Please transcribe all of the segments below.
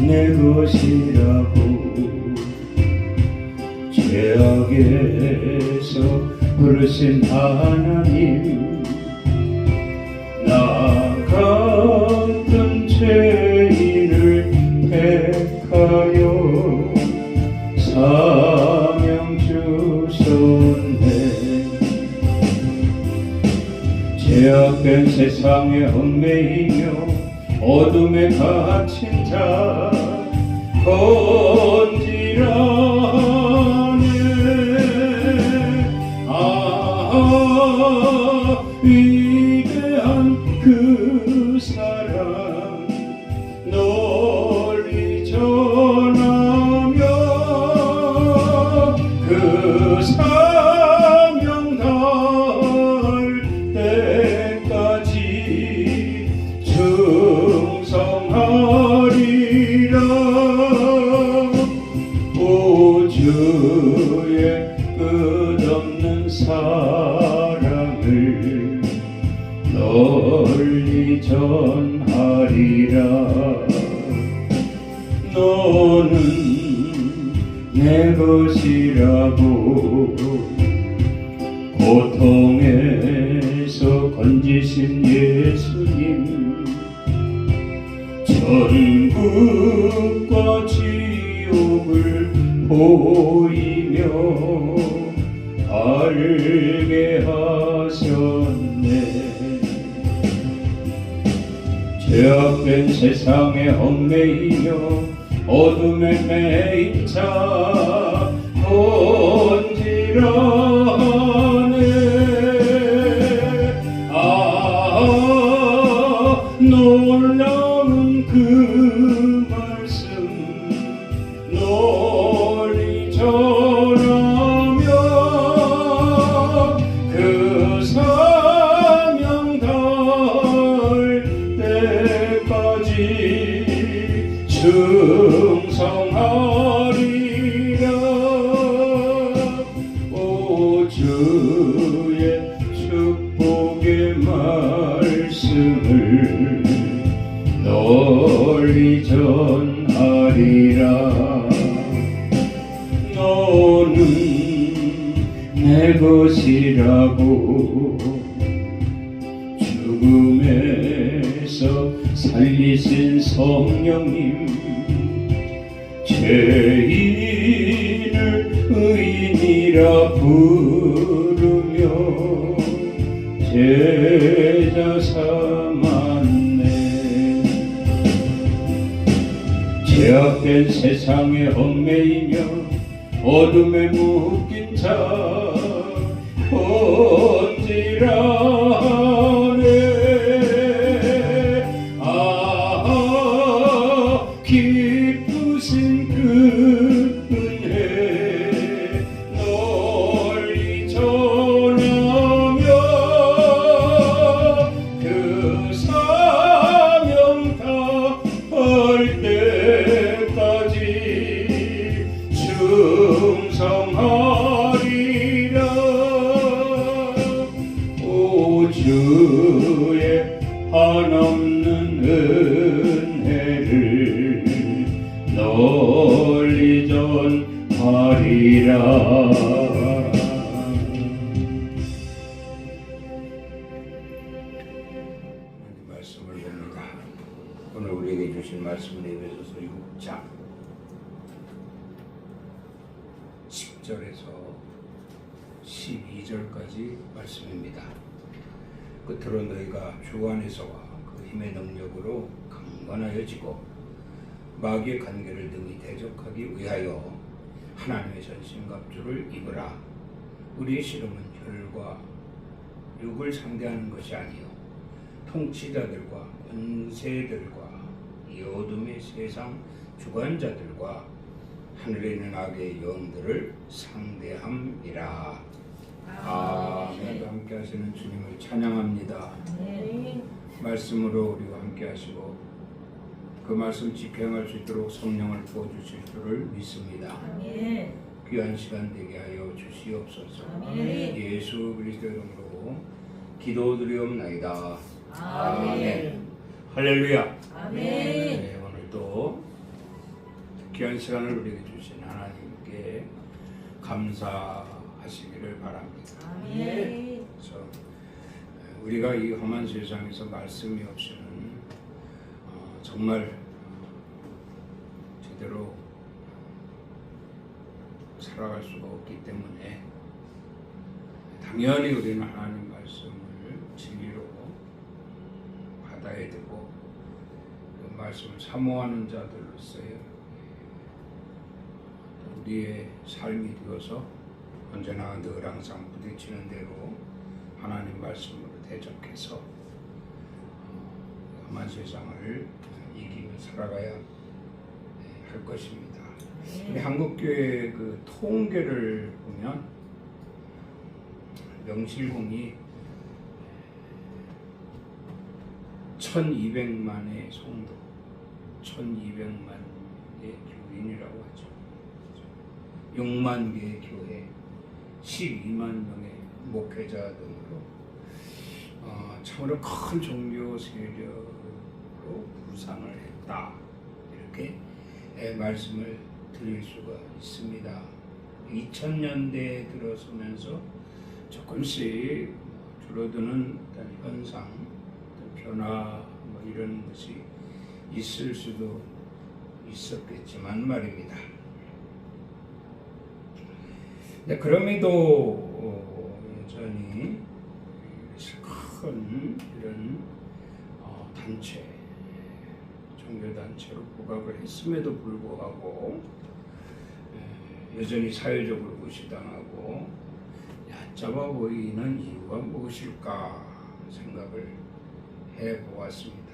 내 것이라고 죄악에서 부르신 하나님, 나 같은 죄인을 택하여 사명 주셨네. 죄악된 세상에 얽매이며 어둠에 갇힌 자 건지라네. 위대한 그 사랑 널리 전하며 그 사명 다할 때까지 충성하리라. 오 주의 끝없는 사랑을 널리 전하리라. 너는 내 것이라고 고통에서 건지신 예수님, 천국과 지옥을 보이며 알게 하셨네. 죄악된 세상에 얽매이며 어둠에 매인 자 건지라네. 놀라운 그 말씀 널리 전하며 그 사명 다할 때까지 충성하리라. 오 주의 축복의 말씀을 널리 전하리라. 너는 내 것이라고 죽음에서 살리신 성령님, 죄인을 의인이라 부르며 제자 삼았네. 죄악된 세상에 얽매이며 어둠에 묶인 자 건지라네. 기쁘신 그 은혜 널리 전하며 그 사명 다할 때까지 충성하리라. 오 주의 한없는 은혜를 널리 전하리라. 말씀을 봅니다. 오늘 우리에게 주신 말씀은 에베소서 6장 10절에서 12절까지 말씀입니다. 끝으로 너희가 주 안에서와 그 힘의 능력으로 강건하여지고 마귀의 관계를 등이 대적하기 위하여 하나님의 전신갑주를 입으라. 우리의 씨름은 혈과 육을 상대하는 것이 아니요 통치자들과 권세들과 이 어둠의 세상 주관자들과 하늘에 있는 악의 영들을 상대함이라. 아멘. 함께 하시는 주님을 찬양합니다. 말씀으로 우리와 함께 하시고 그 말씀 집행할 수 있도록 성령을 부어주실 줄을 믿습니다. 귀한 시간 되게 하여 주시옵소서. 예수 그리스도의 이름으로 기도드리옵나이다. 아멘. 할렐루야. 아멘. 네, 오늘 또 귀한 시간을 우리에게 주신 하나님께 감사하시기를 바랍니다. 아멘. 그래서 우리가 이 험한 세상에서 말씀이 없이는 정말 제대로 살아갈 수가 없기 때문에 당연히 우리는 하나님 말씀을 진리로 받아야 되고 그 말씀을 사모하는 자들로서의 우리의 삶이 되어서 언제나 늘 항상 부딪히는 대로 하나님 말씀으로 대적해서 험한 세상을 이기며 살아가야 할 것입니다. 우리 한국교회 그 통계를 보면 명실공히 1200만의 성도, 1200만의 교인이라고 하죠. 6만 개의 교회, 12만 명의 목회자 등으로 참으로 큰 종교 세력으로 부상을 했다. 이렇게 말씀을 드릴 수가 있습니다. 2000년대에 들어서면서 조금씩 줄어드는 어떤 현상, 어떤 변화 이런 것이 있을 수도 있었겠지만 말입니다. 네, 그럼에도 여전히 큰 이런 단체, 종교단체로 부각을 했음에도 불구하고 여전히 사회적으로 무시당하고 얕잡아 보이는 이유가 무엇일까 생각을 해보았습니다.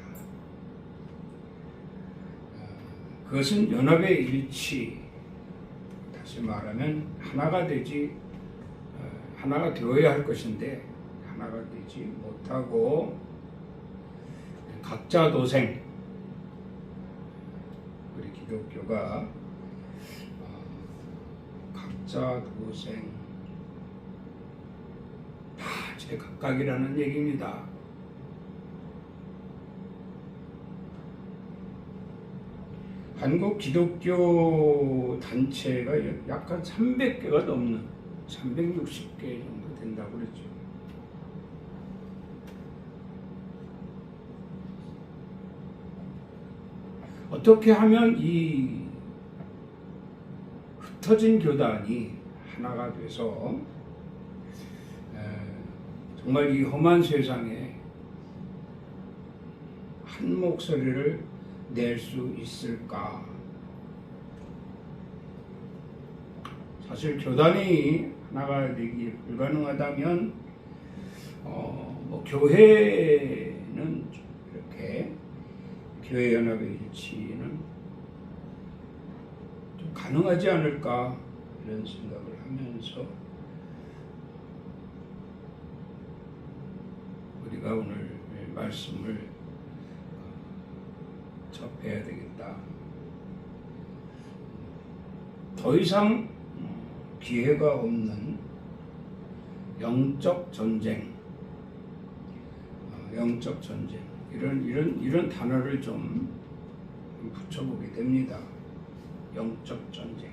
그것은 연합의 일치, 다시 말하면 하나가 되어야 할 것인데 하나가 되지 못하고 각자 도생, 우리 기독교가 각자 도생 다 제각각이라는 얘기입니다. 한국 기독교 단체가 약간 300개가 넘는 360개 정도 된다고 그랬죠. 어떻게 하면 이 흩어진 교단이 하나가 돼서 정말 이 험한 세상에 한 목소리를 낼 수 있을까? 사실 교단이 하나가 되기 불가능하다면 교회는 이렇게 교회 연합의 일치는 좀 가능하지 않을까 이런 생각을 하면서 우리가 오늘 말씀을 접해야 되겠다. 더 이상 기회가 없는 영적 전쟁, 이런 단어를 좀 붙여보게 됩니다. 영적 전쟁.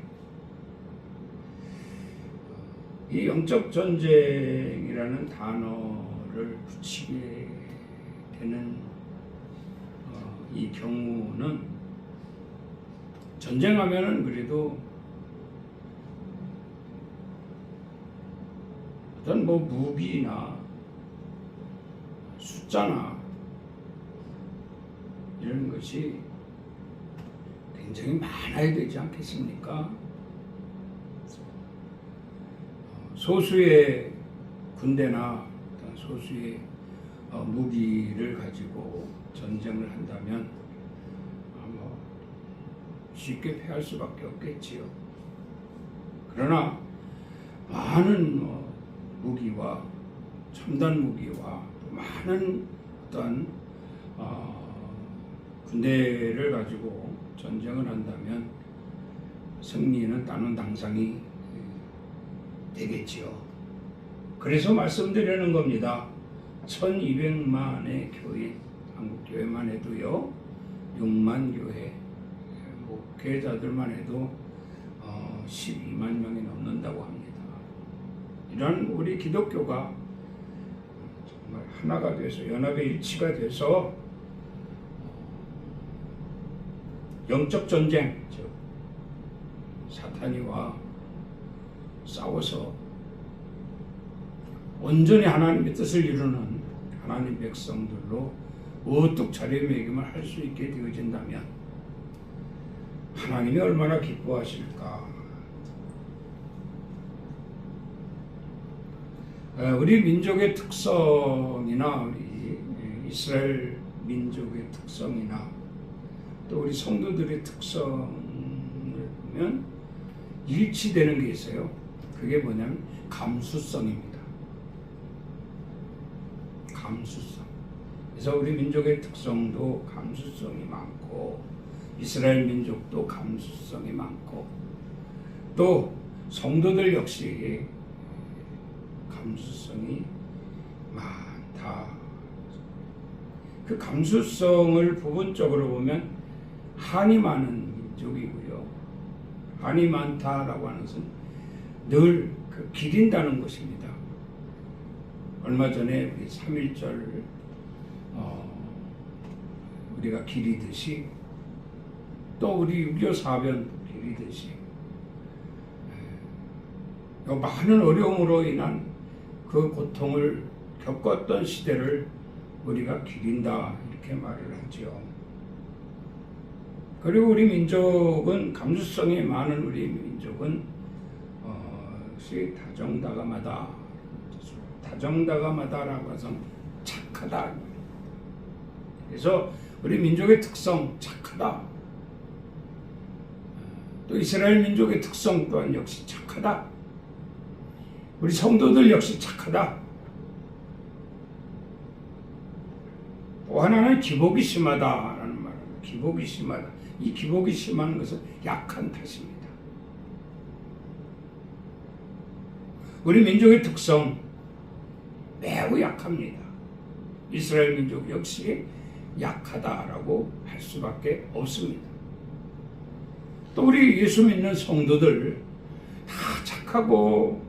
이 영적 전쟁이라는 단어를 붙이게 되는 이 경우는 전쟁하면은 그래도 어떤 무기나 숫자나 이런 것이 굉장히 많아야 되지 않겠습니까? 소수의 군대나 어떤 소수의 무기를 가지고 전쟁을 한다면 쉽게 패할 수밖에 없겠지요. 그러나 많은 무기와 첨단 무기와 또 많은 어떤 군대를 가지고 전쟁을 한다면 승리는 따는 당상이 되겠지요. 그래서 말씀드리는 겁니다. 1200만의 교인, 한국교회만 해도요 6만 교회 목회자들만 해도 12만 명이 넘는다고 합니다. 이런 우리 기독교가 정말 하나가 돼서 연합의 일치가 돼서 영적 전쟁, 즉 사탄이와 싸워서 온전히 하나님의 뜻을 이루는 하나님 백성들로 우뚝 자리매김을 할 수 있게 되어진다면 하나님이 얼마나 기뻐하실까. 우리 민족의 특성이나 우리 이스라엘 민족의 특성이나 또 우리 성도들의 특성을 보면 일치되는 게 있어요. 그게 뭐냐면 감수성입니다. 감수성. 그래서 우리 민족의 특성도 감수성이 많고 이스라엘 민족도 감수성이 많고 또 성도들 역시 감수성이 많다. 그 감수성을 부분적으로 보면 한이 많은 민족이고요. 한이 많다라고 하는 것은 늘 기린다는 것입니다. 얼마 전에 우리 3.1절 우리가 기리듯이 또 우리 6.25 사변 기리듯이 많은 어려움으로 인한 그 고통을 겪었던 시대를 우리가 기린다 이렇게 말을 하죠. 그리고 우리 민족은 감수성이 많은 우리 민족은 다정다감하다라고 해서 착하다. 그래서 우리 민족의 특성 착하다. 또 이스라엘 민족의 특성 또한 역시 착하다. 우리 성도들 역시 착하다. 또 하나는 기복이 심하다라는 말입니다. 기복이 심하다. 이 기복이 심한 것은 약한 탓입니다. 우리 민족의 특성 매우 약합니다. 이스라엘 민족 역시 약하다라고 할 수밖에 없습니다. 또 우리 예수 믿는 성도들 다 착하고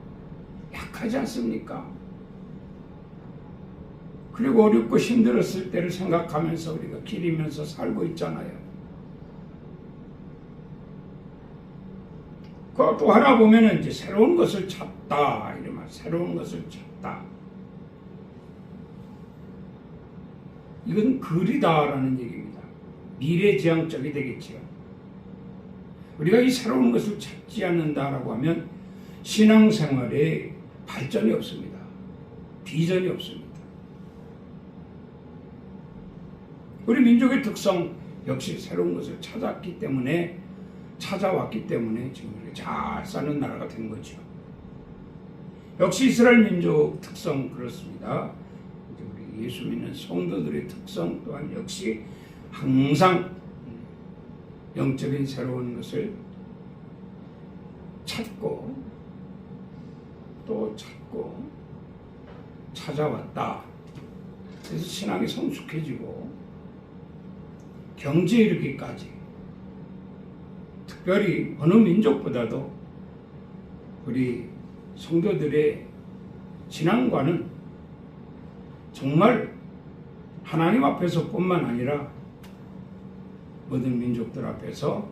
약하지 않습니까? 그리고 어렵고 힘들었을 때를 생각하면서 우리가 기리면서 살고 있잖아요. 또 하나 보면은 이제 새로운 것을 찾다 이러면 새로운 것을 찾다. 이건 글이다라는 얘기입니다. 미래지향적이 되겠지요. 우리가 이 새로운 것을 찾지 않는다라고 하면 신앙생활에 발전이 없습니다. 비전이 없습니다. 우리 민족의 특성 역시 새로운 것을 찾아왔기 때문에 지금 이렇게 잘 사는 나라가 된 거죠. 역시 이스라엘 민족 특성 그렇습니다. 우리 예수 믿는 성도들의 특성 또한 역시 항상 영적인 새로운 것을 찾고 또 찾고 찾아왔다. 그래서 신앙이 성숙해지고 경지에 이르기까지 특별히 어느 민족보다도 우리 성도들의 신앙과는 정말 하나님 앞에서뿐만 아니라 모든 민족들 앞에서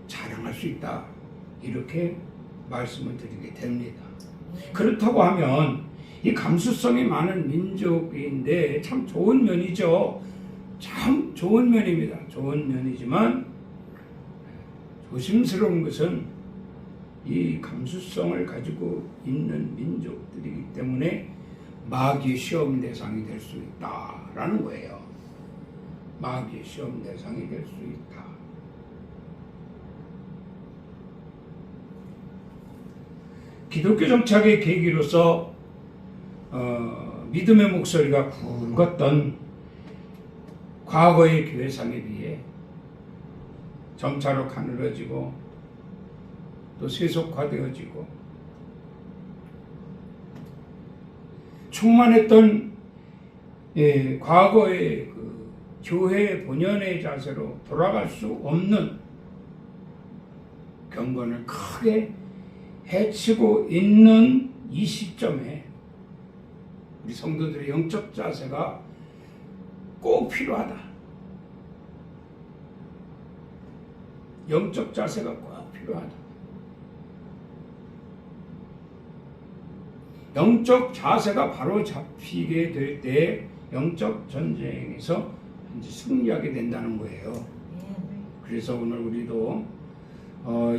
자랑할 수 있다. 이렇게 말씀을 드리게 됩니다. 그렇다고 하면 이 감수성이 많은 민족인데 참 좋은 면이죠. 참 좋은 면입니다. 좋은 면이지만 조심스러운 것은 이 감수성을 가지고 있는 민족들이기 때문에 마귀의 시험 대상이 될 수 있다라는 거예요. 마귀의 시험 대상이 될 수 있다. 기독교 정착의 계기로서 믿음의 목소리가 굵었던 과거의 교회상에 비해 점차로 가늘어지고 또 세속화되어지고 충만했던 과거의 그 교회의 본연의 자세로 돌아갈 수 없는 경건을 크게 해치고 있는 이 시점에 우리 성도들의 영적 자세가 꼭 필요하다. 영적 자세가 꼭 필요하다. 영적 자세가 바로 잡히게 될 때 영적 전쟁에서 이제 승리하게 된다는 거예요. 그래서 오늘 우리도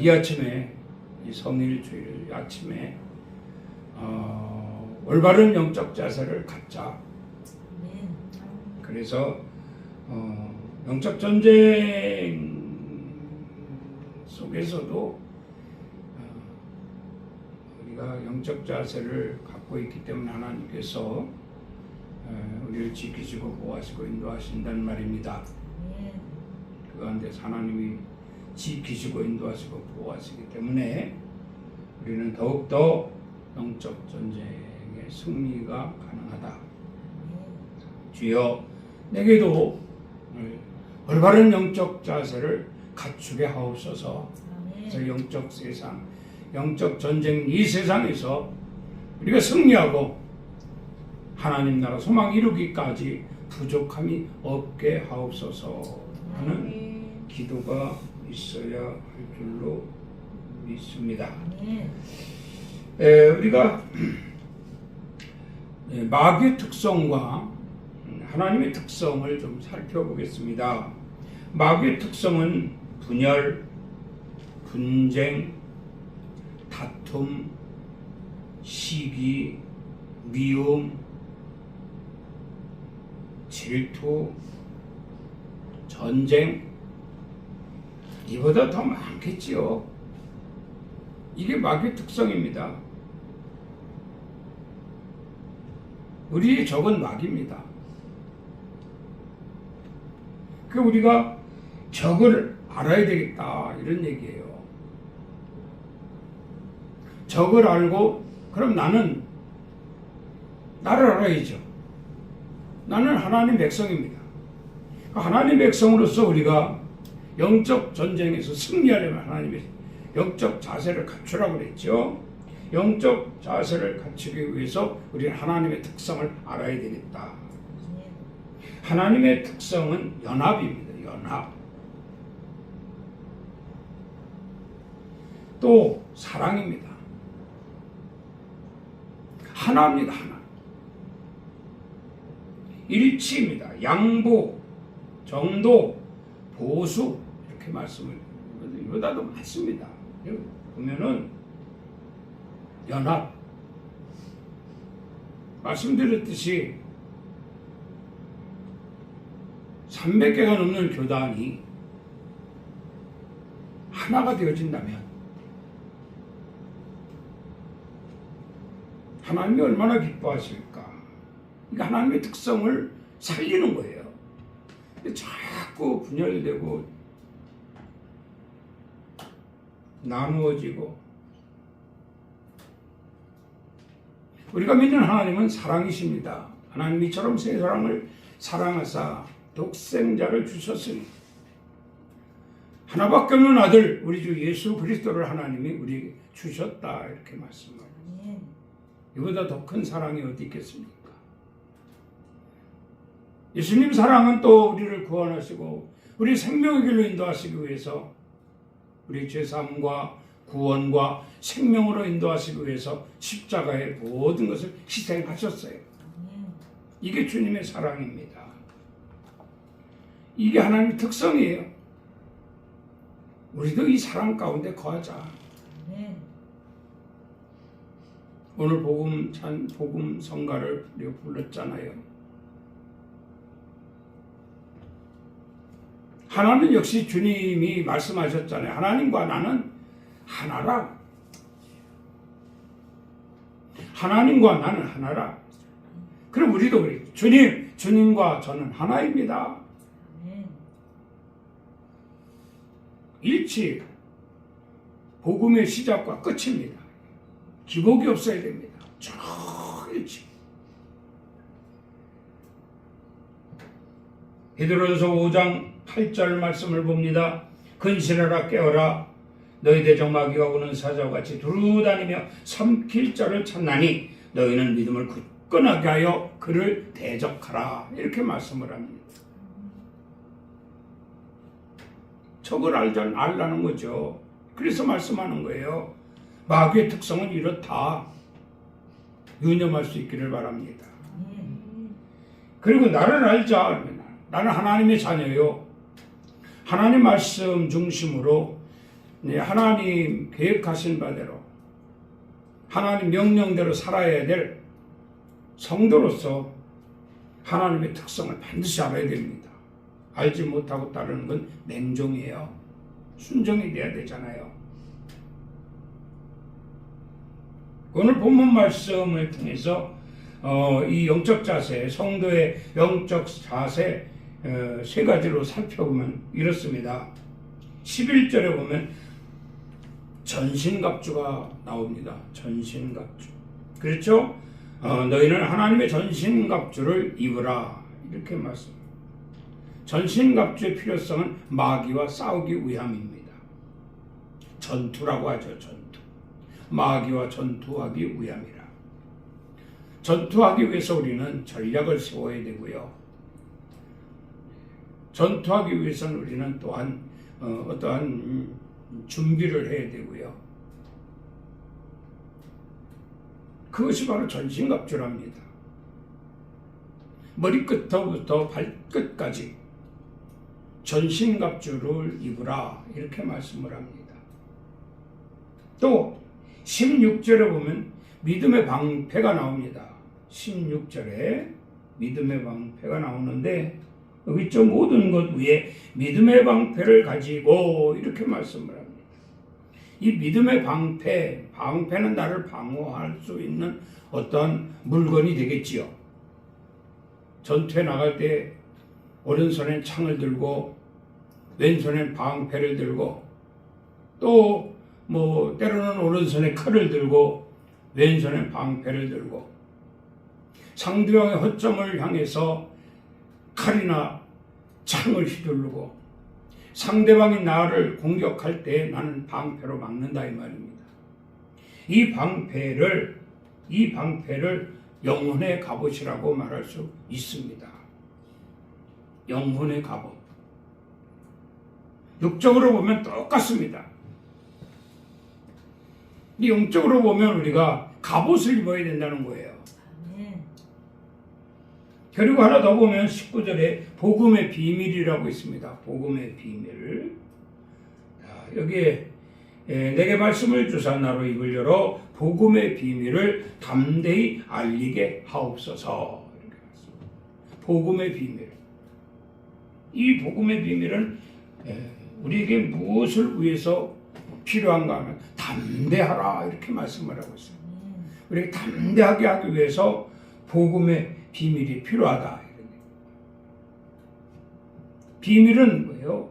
이 아침에 이 성일주일 아침에 올바른 영적 자세를 갖자. 그래서 영적 전쟁 속에서도 우리가 영적 자세를 갖고 있기 때문에 하나님께서 우리를 지키시고 보호하시고 인도하신다는 말입니다. 그 가운데 하나님이 지키시고 인도하시고 보호하시기 때문에 우리는 더욱더 영적 전쟁의 승리가 가능하다. 주여 내게도 올바른 영적 자세를 갖추게 하옵소서. 그래서 영적 세상, 영적 전쟁 이 세상에서 우리가 승리하고 하나님 나라 소망 이루기까지 부족함이 없게 하옵소서 하는 기도가 있어야 할 줄로 믿습니다. 우리가 마귀의 특성과 하나님의 특성을 좀 살펴보겠습니다. 마귀의 특성은 분열, 분쟁, 다툼, 시기, 미움, 질투, 전쟁, 이보다 더 많겠지요. 이게 마귀의 특성입니다. 우리의 적은 마귀입니다. 그 우리가 적을 알아야 되겠다 이런 얘기예요. 적을 알고 그럼 나를 알아야죠. 나는 하나님 백성입니다. 하나님 백성으로서 우리가 영적 전쟁에서 승리하려면 하나님의 영적 자세를 갖추라고 그랬죠. 영적 자세를 갖추기 위해서 우리는 하나님의 특성을 알아야 되겠다. 하나님의 특성은 연합입니다. 연합. 또 사랑입니다. 하나입니다. 하나. 일치입니다. 양보, 정도, 보수 이렇게 말씀을 이보다도 많습니다. 보면은 연합 말씀드렸듯이 300개가 넘는 교단이 하나가 되어진다면 하나님이 얼마나 기뻐하실까. 이게 하나님의 특성을 살리는 거예요. 자꾸 분열되고 나누어지고 우리가 믿는 하나님은 사랑이십니다. 하나님 이처럼 세상을 사랑하사 독생자를 주셨으니 하나밖에 없는 아들 우리 주 예수 그리스도를 하나님이 우리에게 주셨다 이렇게 말씀합니다. 이보다 더 큰 사랑이 어디 있겠습니까? 예수님 사랑은 또 우리를 구원하시고 우리 생명의 길로 인도하시기 위해서 우리 죄사함과 구원과 생명으로 인도하시기 위해서 십자가의 모든 것을 희생하셨어요. 이게 주님의 사랑입니다. 이게 하나님의 특성이에요. 우리도 이 사랑 가운데 거하자. 오늘 복음 성가를 우리가 불렀잖아요. 하나는 역시 주님이 말씀하셨잖아요. 하나님과 나는 하나라. 하나님과 나는 하나라. 그럼 우리도 그래요. 주님과 저는 하나입니다. 일치. 복음의 시작과 끝입니다. 기복이 없어야 됩니다. 일치. 베드로전서 5장 8절 말씀을 봅니다. 근신하라 깨어라 너희 대적 마귀가 우는 사자와 같이 두루다니며 삼킬 자를 찾나니 너희는 믿음을 굳건하게 하여 그를 대적하라. 이렇게 말씀을 합니다. 적을 알라는 거죠. 그래서 말씀하는 거예요. 마귀의 특성은 이렇다. 유념할 수 있기를 바랍니다. 그리고 나를 알자. 나는 하나님의 자녀요. 하나님 말씀 중심으로 하나님 계획하신 바대로 하나님 명령대로 살아야 될 성도로서 하나님의 특성을 반드시 알아야 됩니다. 알지 못하고 따르는 건 맹종이에요. 순종이 돼야 되잖아요. 오늘 본문 말씀을 통해서 이 영적 자세, 성도의 영적 자세 세 가지로 살펴보면 이렇습니다. 11절에 보면 전신갑주가 나옵니다. 전신갑주. 그렇죠? 너희는 하나님의 전신갑주를 입으라. 이렇게 말씀. 전신갑주의 필요성은 마귀와 싸우기 위함입니다. 전투라고 하죠. 전투. 마귀와 전투하기 위함이라. 전투하기 위해서 우리는 전략을 세워야 되고요. 전투하기 위해서는 우리는 또한 어떠한 준비를 해야 되고요. 그것이 바로 전신갑주랍니다. 머리끝부터 발끝까지 전신갑주를 입으라. 이렇게 말씀을 합니다. 또 16절에 보면 믿음의 방패가 나옵니다. 16절에 믿음의 방패가 나오는데 여기 저 모든 것 위에 믿음의 방패를 가지고 이렇게 말씀을 합니다. 이 믿음의 방패는 나를 방어할 수 있는 어떤 물건이 되겠지요. 전투에 나갈 때 오른손엔 창을 들고 왼손엔 방패를 들고 또 때로는 오른손에 칼을 들고 왼손에 방패를 들고 상대방의 허점을 향해서 칼이나 창을 휘두르고 상대방이 나를 공격할 때 나는 방패로 막는다 이 말입니다. 이 방패를 영혼의 갑옷이라고 말할 수 있습니다. 영혼의 갑옷. 육적으로 보면 똑같습니다. 영적으로 보면 우리가 갑옷을 입어야 된다는 거예요. 그리고 하나 더 보면 19절에 복음의 비밀이라고 있습니다. 복음의 비밀. 여기에 내게 말씀을 주사 나로 입을 열어 복음의 비밀을 담대히 알리게 하옵소서. 이렇게 말씀합니다. 복음의 비밀. 이 복음의 비밀은 우리에게 무엇을 위해서 필요한가 하면 담대하라 이렇게 말씀을 하고 있어요. 우리가 담대하게 하기 위해서 복음의 비밀이 필요하다. 비밀은 뭐예요?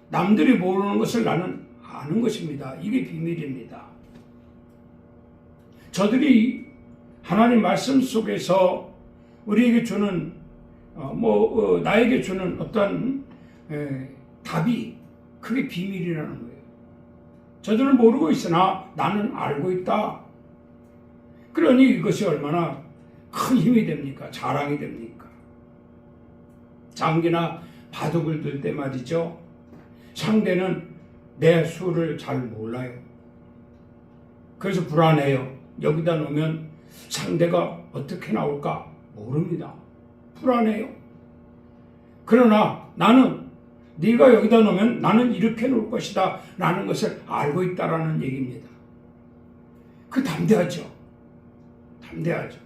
남들이 모르는 것을 나는 아는 것입니다. 이게 비밀입니다. 저들이 하나님 말씀 속에서 우리에게 주는 나에게 주는 어떤 답이 그게 비밀이라는 거예요. 저들은 모르고 있으나 나는 알고 있다. 그러니 이것이 얼마나 큰 힘이 됩니까? 자랑이 됩니까? 장기나 바둑을 들 때 말이죠. 상대는 내 수를 잘 몰라요. 그래서 불안해요. 여기다 놓으면 상대가 어떻게 나올까 모릅니다. 불안해요. 그러나 나는 네가 여기다 놓으면 나는 이렇게 놓을 것이다 라는 것을 알고 있다라는 얘기입니다. 그 담대하죠. 담대하죠.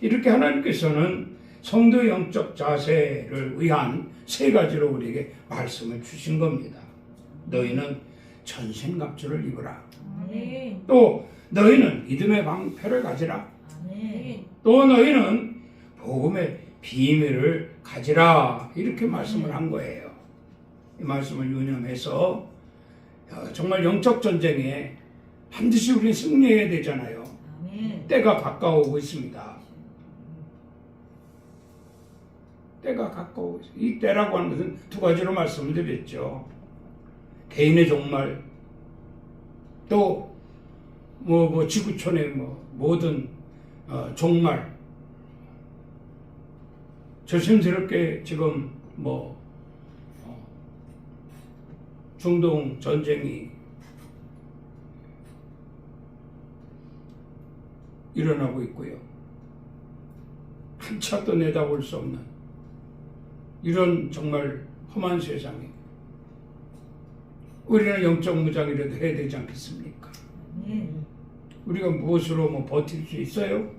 이렇게 하나님께서는 성도의 영적 자세를 위한 세 가지로 우리에게 말씀을 주신 겁니다. 너희는 전신갑주를 입으라. 아멘. 또 너희는 믿음의 방패를 가지라. 아멘. 또 너희는 복음의 비밀을 가지라. 이렇게 말씀을 한 거예요. 이 말씀을 유념해서 정말 영적 전쟁에 반드시 우리는 승리해야 되잖아요. 아멘. 때가 가까워오고 있습니다. 때가 가까워오고 있습니다. 이 때라고 하는 것은 두 가지로 말씀을 드렸죠. 개인의 종말, 또 지구촌의 모든 종말, 조심스럽게 지금 중동 전쟁이 일어나고 있고요. 한참도 내다볼 수 없는 이런 정말 험한 세상에 우리는 영적 무장이라도 해야 되지 않겠습니까? 우리가 무엇으로 버틸 수 있어요?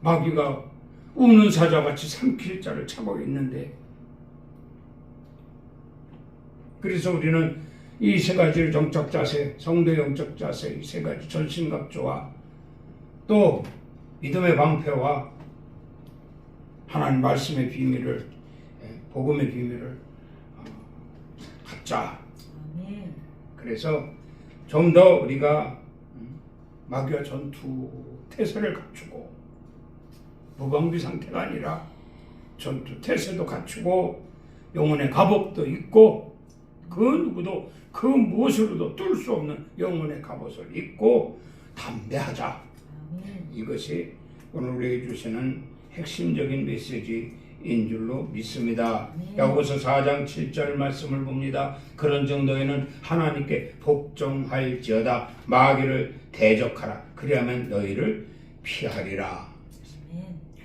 마귀가 우는 사자같이 삼킬 자를 차고 있는데, 그래서 우리는 이 세 가지를 정적 자세, 성도의 영적 자세, 이 세 가지 전신갑주와 또 믿음의 방패와 하나님 말씀의 비밀을, 복음의 비밀을 갖자. 그래서 좀 더 우리가 마귀와 전투 태세를 갖추고, 무방비 상태가 아니라 전투 태세도 갖추고 영혼의 갑옷도 입고, 그 누구도 그 무엇으로도 뚫을 수 없는 영혼의 갑옷을 입고 담대하자. 이것이 오늘 우리에게 주시는 핵심적인 메시지인 줄로 믿습니다. 야고보서 4장 7절 말씀을 봅니다. 그런 정도에는 하나님께 복종할지어다. 마귀를 대적하라. 그리하면 너희를 피하리라.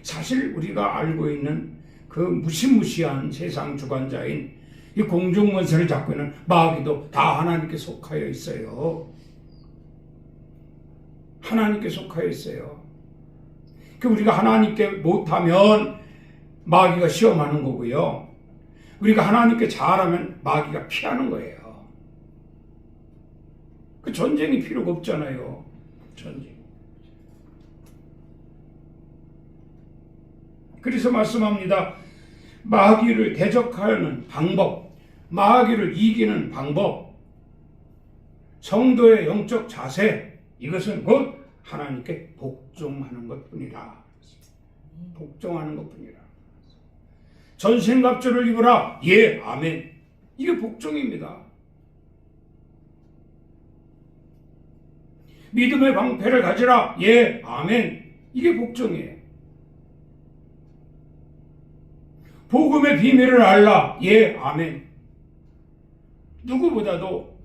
사실 우리가 알고 있는 그 무시무시한 세상 주관자인 이 공중권세를 잡고 있는 마귀도 다 하나님께 속하여 있어요. 하나님께 속하여 있어요. 우리가 하나님께 못하면 마귀가 시험하는 거고요. 우리가 하나님께 잘하면 마귀가 피하는 거예요. 그 전쟁이 필요가 없잖아요. 전쟁. 그래서 말씀합니다. 마귀를 대적하는 방법, 마귀를 이기는 방법, 성도의 영적 자세, 이것은 곧 하나님께 복종하는 것뿐이라. 복종하는 것뿐이라. 전신갑주를 입으라. 예, 아멘. 이게 복종입니다. 믿음의 방패를 가지라. 예, 아멘. 이게 복종이에요. 복음의 비밀을 알라. 예, 아멘. 누구보다도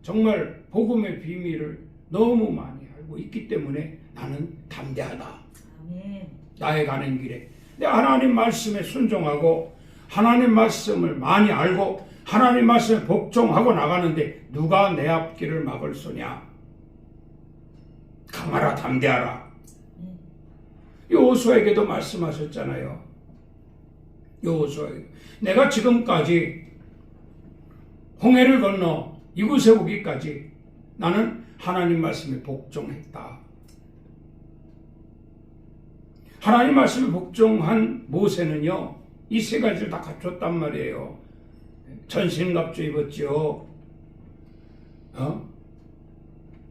정말 복음의 비밀을 너무 많이 알고 있기 때문에 나는 담대하다. 아멘. 나의 가는 길에 내 하나님 말씀에 순종하고 하나님 말씀을 많이 알고 하나님 말씀에 복종하고 나가는데 누가 내 앞길을 막을 소냐? 강하라, 담대하라. 여호수아에게도 말씀하셨잖아요. 여호수아에게 내가 지금까지 홍해를 건너 이곳에 오기까지 나는 하나님 말씀에 복종했다. 하나님 말씀에 복종한 모세는요, 이 세 가지를 다 갖췄단 말이에요. 전신갑주 입었죠.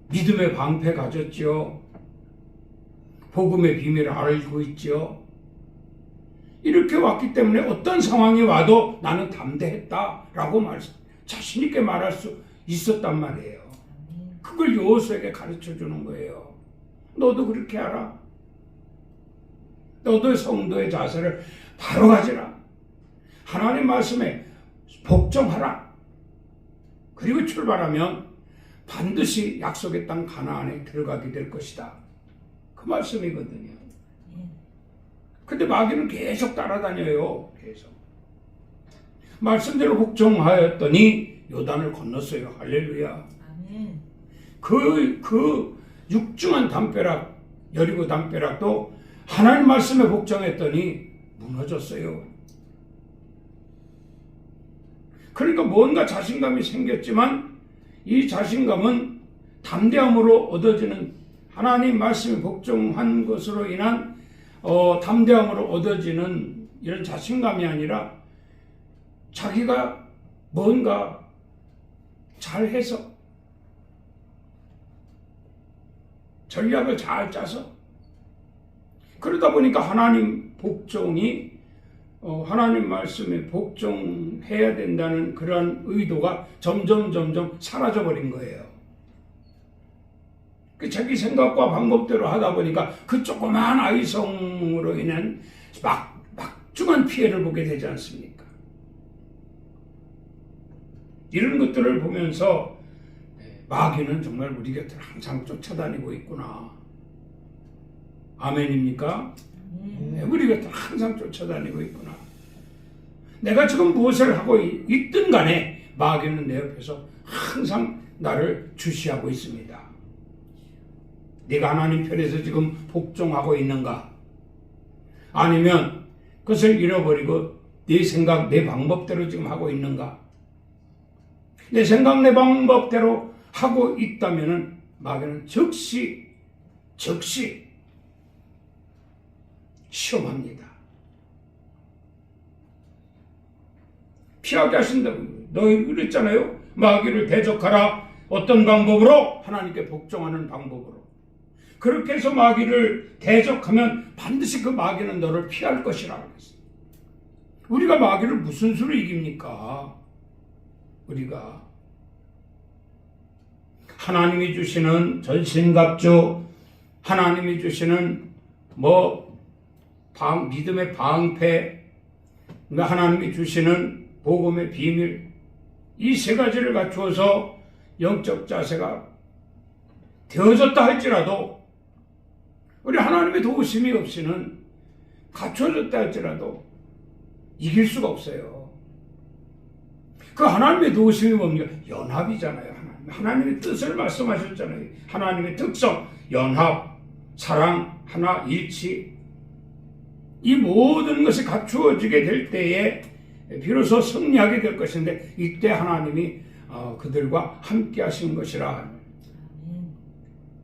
믿음의 방패 가졌죠. 복음의 비밀을 알고 있죠. 이렇게 왔기 때문에 어떤 상황이 와도 나는 담대했다라고 자신 있게 말할 수 있었단 말이에요. 그걸 여호수아에게 가르쳐 주는 거예요. 너도 그렇게 하라. 너도 성도의 자세를 바로 가지라. 하나님 말씀에 복종하라. 그리고 출발하면 반드시 약속의 땅 가나안에 들어가게 될 것이다. 그 말씀이거든요. 근데 마귀는 계속 따라다녀요. 계속. 말씀대로 복종하였더니 요단을 건넜어요. 할렐루야. 아멘. 그 육중한 담벼락, 여리고 담벼락도 하나님 말씀에 복종했더니 무너졌어요. 그러니까 뭔가 자신감이 생겼지만 이 자신감은 담대함으로 얻어지는, 하나님 말씀에 복종한 것으로 인한 담대함으로 얻어지는 이런 자신감이 아니라 자기가 뭔가 잘해서 전략을 잘 짜서 그러다 보니까 하나님 복종이 하나님 말씀에 복종해야 된다는 그런 의도가 점점 사라져 버린 거예요. 그 자기 생각과 방법대로 하다 보니까 그 조그마한 아이성으로 인한 막중한 피해를 보게 되지 않습니까? 이런 것들을 보면서 마귀는 정말 우리 곁을 항상 쫓아다니고 있구나. 아멘입니까? 우리 곁을 항상 쫓아다니고 있구나. 내가 지금 무엇을 하고 있든 간에 마귀는 내 옆에서 항상 나를 주시하고 있습니다. 네가 하나님 편에서 지금 복종하고 있는가? 아니면 그것을 잃어버리고 네 생각, 내 방법대로 지금 하고 있는가? 내 생각, 내 방법대로 하고 있다면 마귀는 즉시 시험합니다. 피하게 하신다고요. 너희 그랬잖아요. 마귀를 대적하라. 어떤 방법으로? 하나님께 복종하는 방법으로. 그렇게 해서 마귀를 대적하면 반드시 그 마귀는 너를 피할 것이라고 했어요. 우리가 마귀를 무슨 수로 이깁니까? 우리가 하나님이 주시는 전신갑주, 하나님이 주시는 믿음의 방패, 하나님이 주시는 복음의 비밀, 이 세 가지를 갖추어서 영적 자세가 되어졌다 할지라도 우리 하나님의 도우심이 없이는 갖춰졌다 할지라도 이길 수가 없어요. 그 하나님의 도우심이 뭡니까? 연합이잖아요. 하나님의 뜻을 말씀하셨잖아요. 하나님의 특성, 연합, 사랑, 하나, 일치. 이 모든 것이 갖추어지게 될 때에 비로소 승리하게 될 것인데 이때 하나님이 그들과 함께 하신 것이라.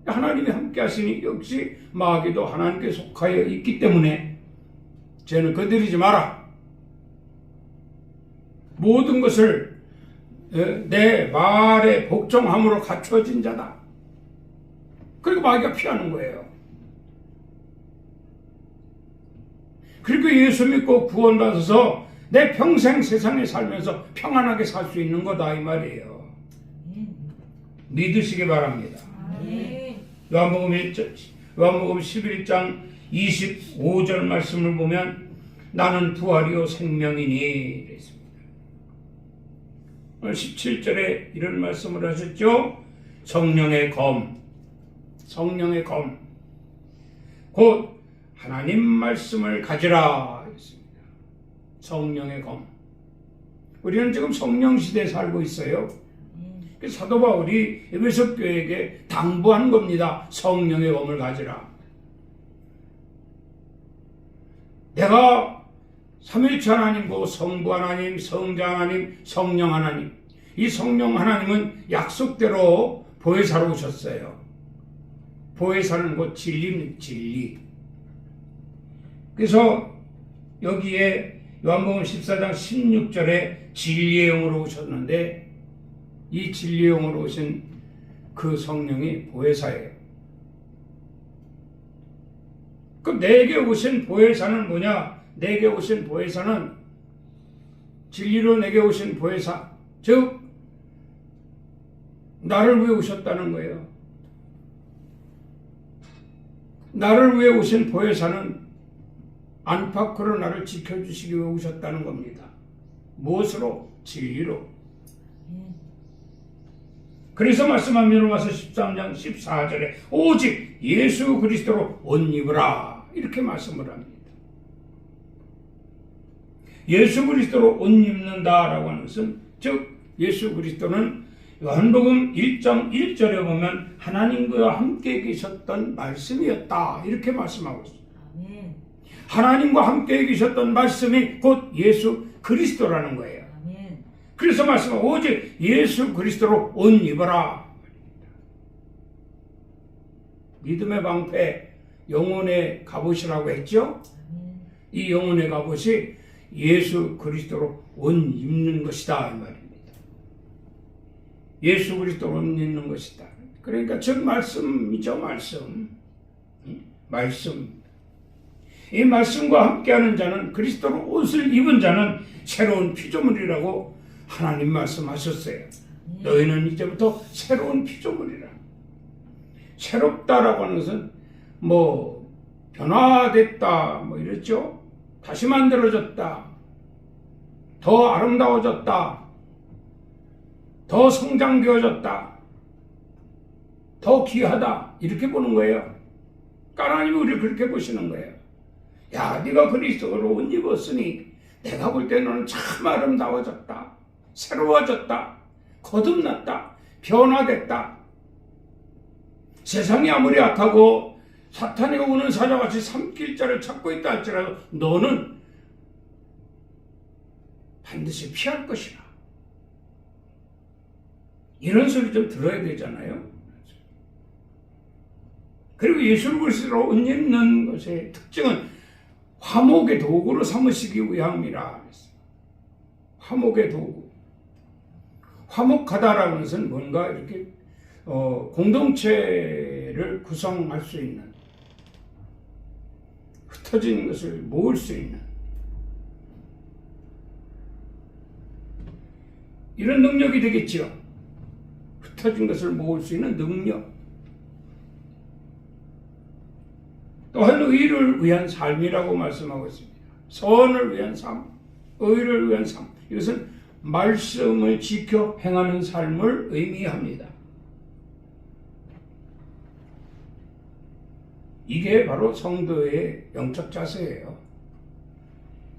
하나님이 함께 하시니 역시 마귀도 하나님께 속하여 있기 때문에 쟤는 건드리지 마라. 모든 것을 내 말에 복종함으로 갖추어진 자다. 그리고 마귀가 피하는 거예요. 그리고 예수 믿고 구원받아서 내 평생 세상에 살면서 평안하게 살 수 있는 거다 이 말이에요. 믿으시기 바랍니다. 요한복음 11장 25절 말씀을 보면 나는 부활이요 생명이니 이랬습니다. 17절에 이런 말씀을 하셨죠. 성령의 검, 곧 하나님 말씀을 가지라 했습니다. 성령의 검. 우리는 지금 성령 시대에 살고 있어요. 사도 바울이 에베소 교회에게 당부한 겁니다. 성령의 검을 가지라. 내가 삼위일체 하나님고 성부 하나님, 성자 하나님, 성령 하나님. 이 성령 하나님은 약속대로 보혜사로 오셨어요. 보혜사는 곧 진리입니다. 진리. 그래서 여기에 요한복음 14장 16절에 진리의 영으로 오셨는데 이 진리의 영으로 오신 그 성령이 보혜사예요. 그럼 내게 오신 보혜사는 뭐냐? 내게 오신 보혜사는 진리로 내게 오신 보혜사, 즉 나를 위해 오셨다는 거예요. 나를 위해 오신 보혜사는 안팎으로 나를 지켜주시기 위해 오셨다는 겁니다. 무엇으로? 진리로. 그래서 말씀합니다. 로마서 13장 14절에 오직 예수 그리스도로 옷 입으라 이렇게 말씀을 합니다. 예수 그리스도로 옷 입는다라고 하는 것은 즉 예수 그리스도는 요한복음 1장 1절에 보면 하나님과 함께 계셨던 말씀이었다 이렇게 말씀하고 있습니다. 하나님과 함께 계셨던 말씀이 곧 예수 그리스도라는 거예요. 그래서 말씀은 오직 예수 그리스도로 옷 입어라. 믿음의 방패, 영혼의 갑옷이라고 했죠? 이 영혼의 갑옷이 예수 그리스도로 옷 입는 것이다 이 말입니다. 예수 그리스도로 옷 입는 것이다. 그러니까 즉 말씀이죠. 말씀. 이 말씀과 함께하는 자는, 그리스도로 옷을 입은 자는 새로운 피조물이라고 하나님 말씀하셨어요. 너희는 이제부터 새로운 피조물이라. 새롭다라고 하는 것은 뭐 변화됐다 뭐 이랬죠. 다시 만들어졌다, 더 아름다워졌다, 더 성장되어졌다, 더 귀하다, 이렇게 보는 거예요. 하나님이 우리를 그렇게 보시는 거예요. 야, 네가 그리스도로 옷 입었으니 내가 볼 때 너는 참 아름다워졌다, 새로워졌다, 거듭났다, 변화됐다. 세상이 아무리 악하고 사탄이 오는 사자같이 삼킬 자를 찾고 있다 할지라도 너는 반드시 피할 것이라. 이런 소리 좀 들어야 되잖아요. 그리고 예수 그리스도로 옷 입는 것의 특징은 화목의 도구로 삼으시기 위함이라. 화목의 도구. 화목하다라는 것은 뭔가 이렇게 공동체를 구성할 수 있는, 흩어진 것을 모을 수 있는 이런 능력이 되겠지요. 흩어진 것을 모을 수 있는 능력. 또한 의를 위한 삶이라고 말씀하고 있습니다. 선을 위한 삶, 의를 위한 삶. 이것은 말씀을 지켜 행하는 삶을 의미합니다. 이게 바로 성도의 영적 자세예요.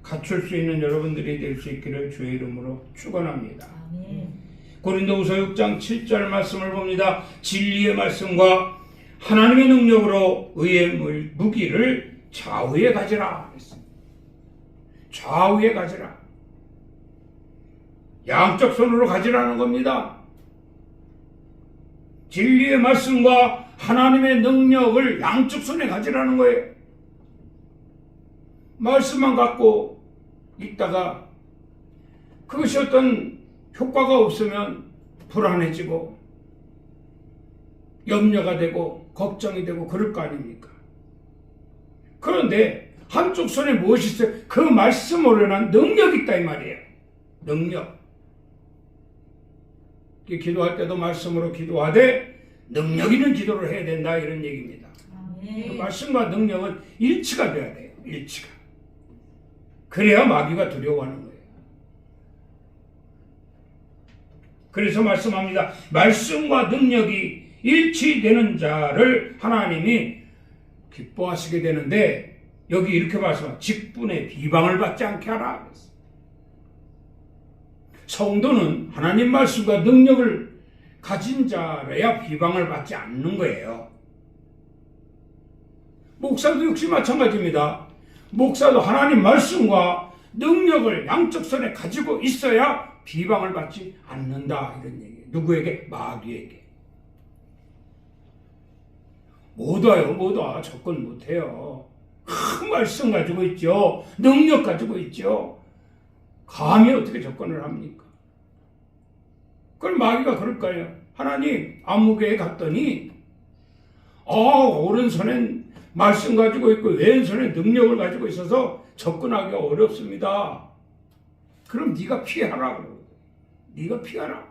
갖출 수 있는 여러분들이 될 수 있기를 주의 이름으로 축원합니다. 고린도후서 6장 7절 말씀을 봅니다. 진리의 말씀과 하나님의 능력으로 의의 무기를 좌우에 가지라. 좌우에 가지라. 양쪽 손으로 가지라는 겁니다. 진리의 말씀과 하나님의 능력을 양쪽 손에 가지라는 거예요. 말씀만 갖고 있다가 그것이 어떤 효과가 없으면 불안해지고 염려가 되고 걱정이 되고 그럴 거 아닙니까? 그런데 한쪽 손에 무엇이 있어요? 그 말씀으로 인한 능력이 있다 이 말이에요. 능력. 기도할 때도 말씀으로 기도하되 능력 있는 기도를 해야 된다, 이런 얘기입니다. 그 말씀과 능력은 일치가 돼야 돼요. 일치가. 그래야 마귀가 두려워하는 거예요. 그래서 말씀합니다. 말씀과 능력이 일치되는 자를 하나님이 기뻐하시게 되는데, 여기 이렇게 말씀합니다. 직분의 비방을 받지 않게 하라. 성도는 하나님 말씀과 능력을 가진 자라야 비방을 받지 않는 거예요. 목사도 역시 마찬가지입니다. 목사도 하나님 말씀과 능력을 양쪽 손에 가지고 있어야 비방을 받지 않는다, 이런 얘기예요. 누구에게? 마귀에게. 못 와요, 못 와. 접근 못 해요. 큰 말씀 가지고 있죠. 능력 가지고 있죠. 감히 어떻게 접근을 합니까? 그럼 마귀가 그럴까요? 하나님 안무개에 갔더니 오른손엔 말씀 가지고 있고 왼손에 능력을 가지고 있어서 접근하기가 어렵습니다. 그럼 네가 피하라고. 네가 피하라.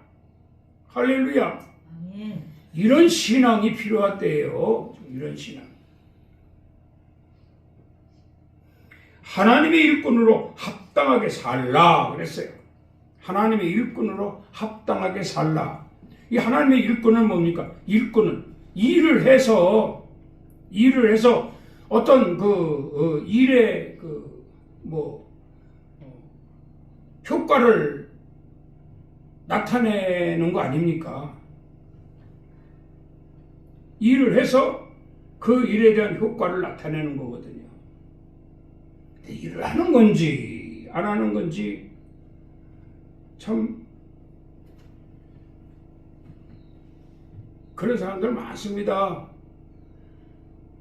할렐루야. 아멘. 이런 신앙이 필요할 때예요. 이런 신앙. 하나님의 일꾼으로 합당하게 살라 그랬어요. 하나님의 일꾼으로 합당하게 살라. 이 하나님의 일꾼은 뭡니까? 일꾼은 일을 해서 어떤 일의 효과를 나타내는 거 아닙니까? 일을 해서 그 일에 대한 효과를 나타내는 거거든요. 근데 일을 하는 건지 안 하는 건지 참 그런 사람들 많습니다.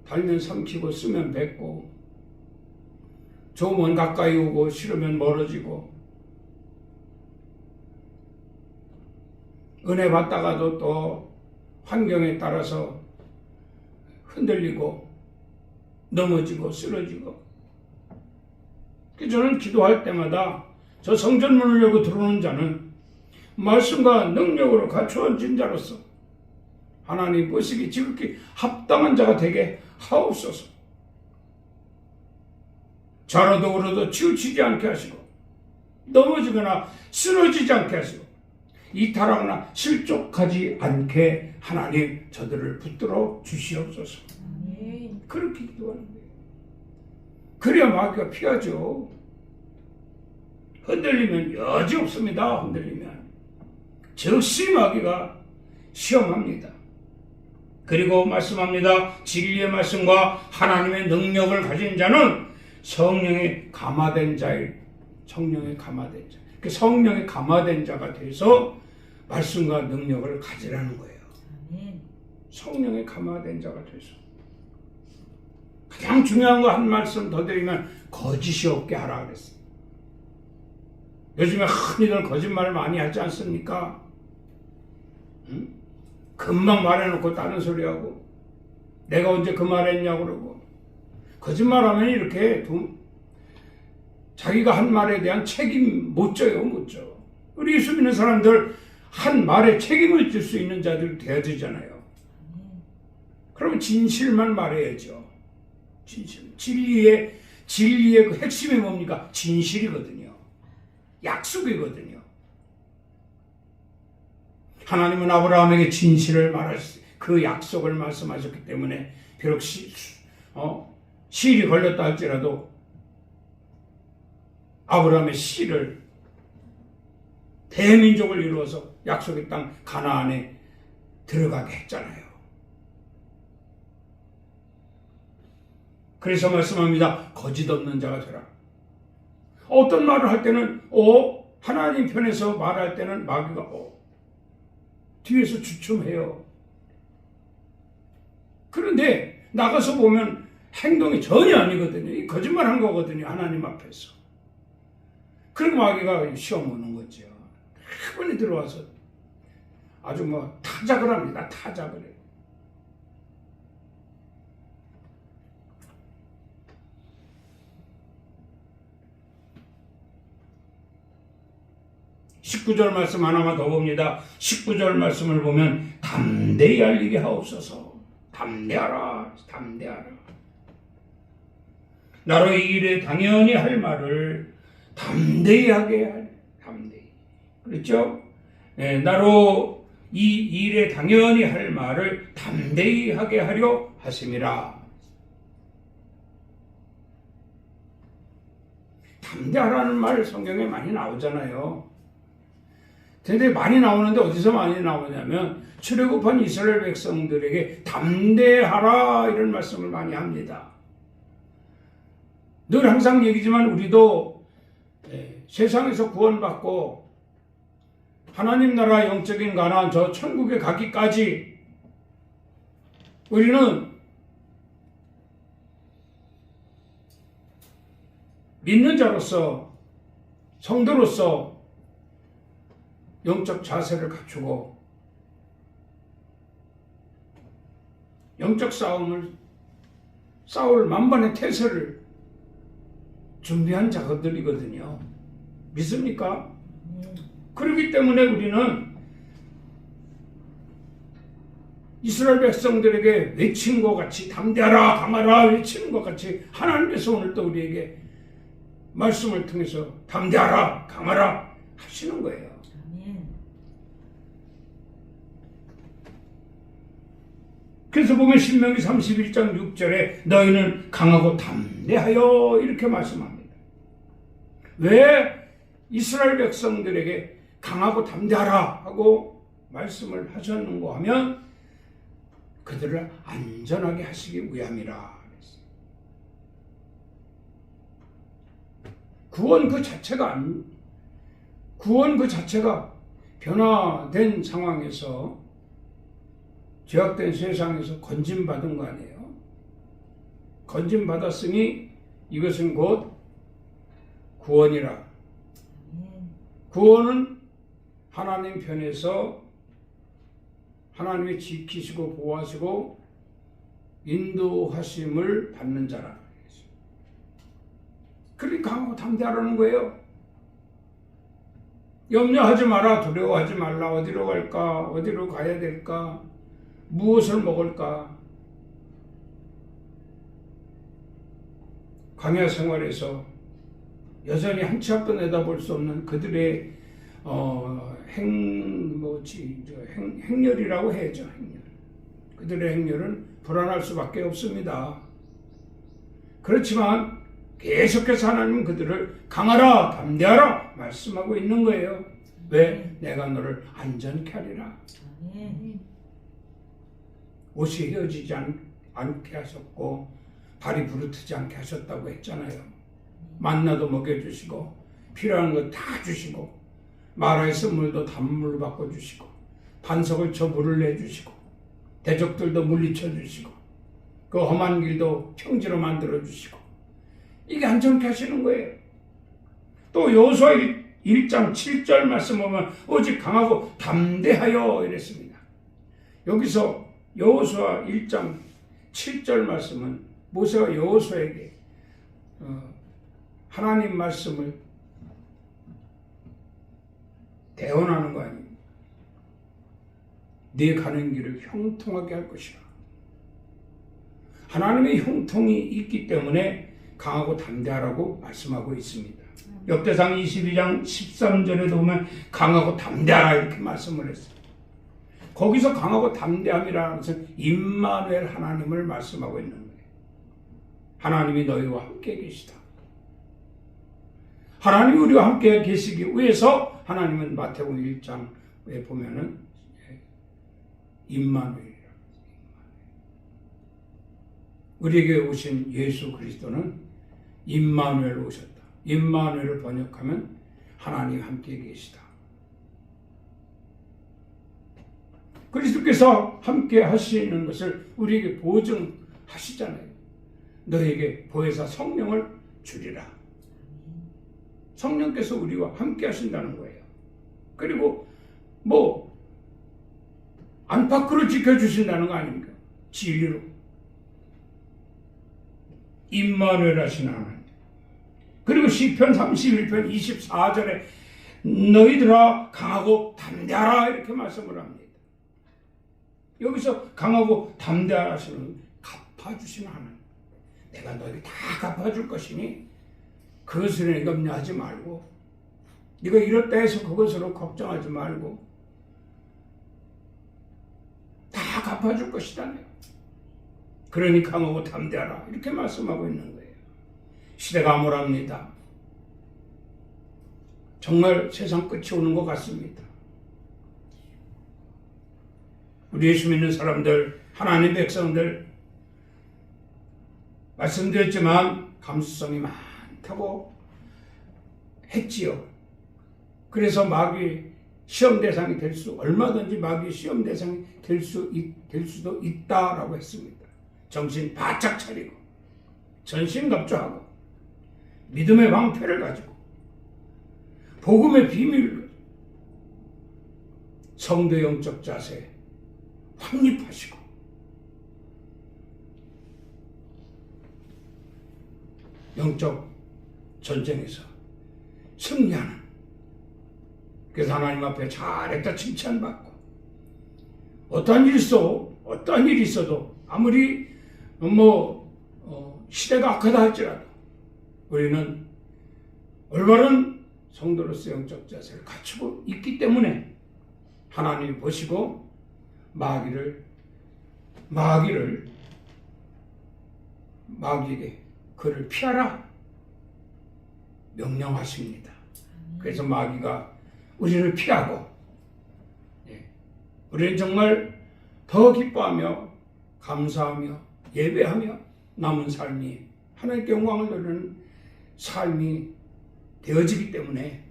달면 삼키고 쓰면 뱉고 좋으면 가까이 오고 싫으면 멀어지고 은혜 받다가도 또 환경에 따라서 흔들리고 넘어지고 쓰러지고 저는 기도할 때마다 저 성전문을 열고 들어오는 자는 말씀과 능력으로 갖추어진 자로서 하나님 보시기 지극히 합당한 자가 되게 하옵소서. 좌로도 우로도 치우치지 않게 하시고 넘어지거나 쓰러지지 않게 하시고 이탈하거나 실족하지 않게 하나님 저들을 붙들어 주시옵소서. 아멘. 그렇게 기도하는 거예요. 그래야 마귀가 피하죠. 흔들리면 여지 없습니다. 흔들리면 즉시 마귀가 시험합니다. 그리고 말씀합니다. 진리의 말씀과 하나님의 능력을 가진 자는 성령에 감화된 자일, 성령에 감화된 자. 그 성령에 감화된 자가 돼서 말씀과 능력을 가지라는 거예요. 아멘. 성령에 감화된 자가 돼서. 가장 중요한 거 한 말씀 더 드리면 거짓이 없게 하라 그랬어요. 요즘에 흔히들 거짓말을 많이 하지 않습니까? 응? 금방 말해놓고 다른 소리하고 내가 언제 그 말했냐고 그러고 거짓말하면 이렇게 자기가 한 말에 대한 책임 못 져요. 못 져. 우리 예수 믿는 사람들 한 말에 책임을 질 수 있는 자들 돼야 되잖아요. 그러면 진실만 말해야죠. 진실. 진리의 그 핵심이 뭡니까? 진실이거든요. 약속이거든요. 하나님은 아브라함에게 진실을 말하셨어요. 그 약속을 말씀하셨기 때문에 비록 시일이 걸렸다 할지라도 아브라함의 씨를 대민족을 이루어서 약속의 땅 가나안에 들어가게 했잖아요. 그래서 말씀합니다. 거짓 없는 자가 되라. 어떤 말을 할 때는 하나님 편에서 말할 때는 마귀가 뒤에서 주춤해요. 그런데 나가서 보면 행동이 전혀 아니거든요. 이 거짓말한 거거든요. 하나님 앞에서. 그리고 마귀가 시험 오는 거죠. 한 번에 들어와서 아주 타작을 합니다. 타작을 해요. (19절) 말씀 하나만 더 봅니다. 19절 말씀을 보면 담대히 알리게 하옵소서. 담대하라. 담대하라. 나로 이 일에 당연히 할 말을 담대히 하게 하라. 담대히. 그렇죠? 네, 나로 이 일에 당연히 할 말을 담대히 하게 하려 하심이라. 담대하라는 말 성경에 많이 나오잖아요. 근데 많이 나오는데 어디서 많이 나오냐면 출애굽한 이스라엘 백성들에게 담대하라 이런 말씀을 많이 합니다. 늘 항상 얘기지만 우리도 세상에서 구원받고 하나님 나라 영적인 가나안 저 천국에 가기까지 우리는 믿는 자로서 성도로서 영적 자세를 갖추고 영적 싸울 만반의 태세를 준비한 자들이거든요. 믿습니까? 그렇기 때문에 우리는 이스라엘 백성들에게 외친 것 같이 담대하라 강하라 외치는 것 같이 하나님께서 오늘 또 우리에게 말씀을 통해서 담대하라 강하라 하시는 거예요. 그래서 보면 신명기 31장 6절에 너희는 강하고 담대하여 이렇게 말씀합니다. 왜 이스라엘 백성들에게 강하고 담대하라 하고 말씀을 하셨는가 하면 그들을 안전하게 하시기 위함이라. 구원 그 자체가 변화된 상황에서 죄악된 세상에서 건짐받은 거 아니에요? 건짐받았으니 이것은 곧 구원이라. 구원은 하나님 편에서 하나님이 지키시고 보호하시고 인도하심을 받는 자라. 그렇게 강하고 담대하라는 거예요. 염려하지 마라, 두려워하지 말라. 어디로 갈까? 어디로 가야 될까? 무엇을 먹을까? 광야 생활에서 여전히 한 치 앞도 내다볼 수 없는 그들의 행렬이라고 해야죠. 행렬. 그들의 행렬은 불안할 수밖에 없습니다. 그렇지만 계속해서 하나님은 그들을 강하라, 담대하라 말씀하고 있는 거예요. 왜? 내가 너를 안전케 하리라. 아멘. 옷이 헤어지지 않게 하셨고 발이 부르트지 않게 하셨다고 했잖아요. 만나도 먹여주시고 필요한 거 다 주시고 마라의 선물도 단물로 바꿔주시고 반석을 저 물을 내주시고 대적들도 물리쳐 주시고 그 험한 길도 평지로 만들어 주시고 이게 안전케 하시는 거예요. 또 여호수아 1장 7절 말씀 보면 오직 강하고 담대하여 이랬습니다. 여기서 여호수아 1장 7절 말씀은 모세가 여호수아에게 하나님 말씀을 대언하는 거 아닙니까? 네 가는 길을 형통하게 할 것이라. 하나님의 형통이 있기 때문에 강하고 담대하라고 말씀하고 있습니다. 역대상 22장 13절에도 보면 강하고 담대하라 이렇게 말씀을 했어요. 거기서 강하고 담대함이라는 것은 임마누엘 하나님을 말씀하고 있는 거예요. 하나님이 너희와 함께 계시다. 하나님이 우리와 함께 계시기 위해서 하나님은 마태복음 1장에 보면은 임마누엘이라. 우리에게 오신 예수 그리스도는 임마누엘로 오셨다. 임마누엘을 번역하면 하나님 함께 계시다. 그리스도께서 함께 하시는 것을 우리에게 보증하시잖아요. 너에게 보혜사 성령을 주리라. 성령께서 우리와 함께 하신다는 거예요. 그리고 안팎으로 지켜주신다는 거 아닙니까? 진리로. 임마누엘 하신 하나님. 그리고 시편 31편 24절에 너희들아 강하고 담대하라 이렇게 말씀을 합니다. 여기서 강하고 담대하라 하시는 갚아주신 하나님. 내가 너에게 다 갚아줄 것이니 그것을 염려하지 말고 네가 이렇다 해서 그것으로 걱정하지 말고 다 갚아줄 것이다. 그러니 강하고 담대하라 이렇게 말씀하고 있는 거예요. 시대가 암울합니다. 정말 세상 끝이 오는 것 같습니다. 우리 예수 믿는 사람들, 하나님 백성들 말씀드렸지만 감수성이 많다고 했지요. 그래서 마귀 시험 대상이 얼마든지 마귀 시험 대상이 될 수도 있다라고 했습니다. 정신 바짝 차리고 전신갑주하고 믿음의 방패를 가지고 복음의 비밀로 성도 영적 자세 확립하시고 영적 전쟁에서 승리하는, 그래서 하나님 앞에 잘했다 칭찬받고 어떠한 일이 있어도 아무리 시대가 악하다 할지라도 우리는 올바른 성도로서 영적 자세를 갖추고 있기 때문에 하나님이 보시고 마귀에게 그를 피하라 명령하십니다. 그래서 마귀가 우리를 피하고 우리는 정말 더 기뻐하며 감사하며 예배하며 남은 삶이 하나님께 영광을 돌리는 삶이 되어지기 때문에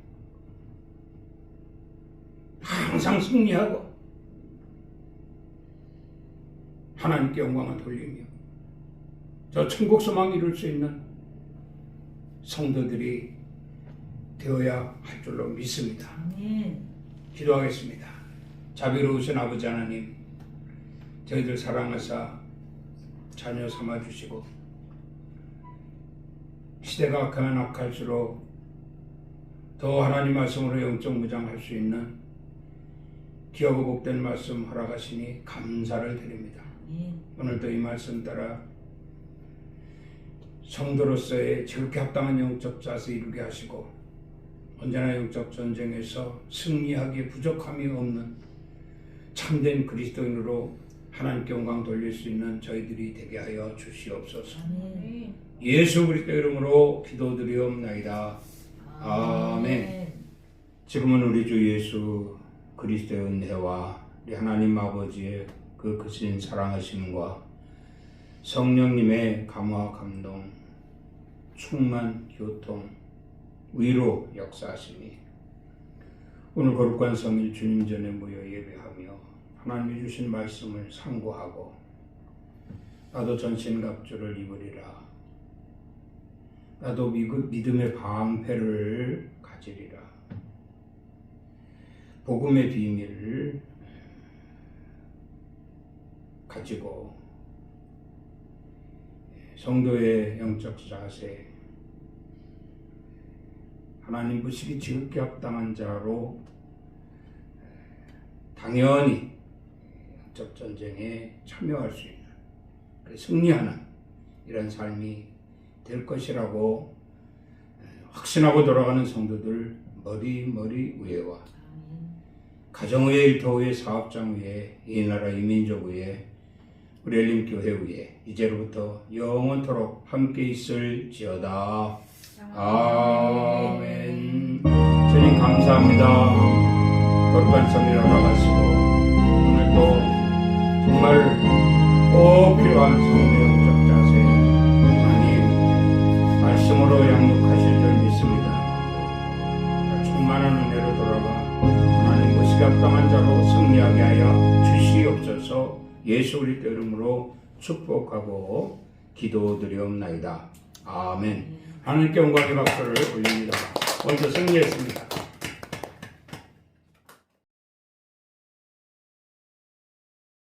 항상 승리하고 하나님께 영광을 돌리며 저 천국 소망을 이룰 수 있는 성도들이 되어야 할 줄로 믿습니다. 기도하겠습니다. 자비로우신 아버지 하나님, 저희들 사랑하사 자녀 삼아주시고 시대가 가면 악할수록 더 하나님 말씀으로 영적 무장할 수 있는 귀하고 복된 말씀 허락하시니 감사를 드립니다. 아멘. 오늘도 이 말씀 따라 성도로서의 지극히 합당한 영적 자세 이루게 하시고 언제나 영적 전쟁에서 승리하기에 부족함이 없는 참된 그리스도인으로 하나님께 영광 돌릴 수 있는 저희들이 되게 하여 주시옵소서. 아멘. 예수 그리스도 이름으로 기도드리옵나이다. 아멘. 지금은 우리 주 예수 그리스도의 은혜와 우리 하나님 아버지의 그 크신 사랑하심과 성령님의 감화 감동, 충만, 교통, 위로 역사하심이 오늘 거룩한 성일 주님 전에 모여 예배하며 하나님이 주신 말씀을 상고하고 나도 전신갑주를 입으리라, 나도 믿음의 방패를 가지리라, 복음의 비밀을 가지고 성도의 영적 자세, 하나님 보시기 지극히 합당한 자로 당연히 영적 전쟁에 참여할 수 있는, 승리하는 이런 삶이 될 것이라고 확신하고 돌아가는 성도들 머리 위에와 가정의 일터 위에, 사업장 위에, 이 나라 이 민족 위에, 우리 엘림교회 위에 이제로부터 영원토록 함께 있을지어다. 아멘. 주님 감사합니다. 거룩한 성이라 나가시고 오늘도 정말 꼭 필요한 성도의 영적 자세 하나님 말씀으로 양육하실 줄 믿습니다. 충만한 은혜로 돌아가 하나님 보시기 합당한 자로 승리하게 하여 주시옵소서. 예수 그리스도 이름으로 축복하고 기도드리옵나이다. 아멘. 하나님께 영광의 박수를 올립니다. 먼저 승리했습니다.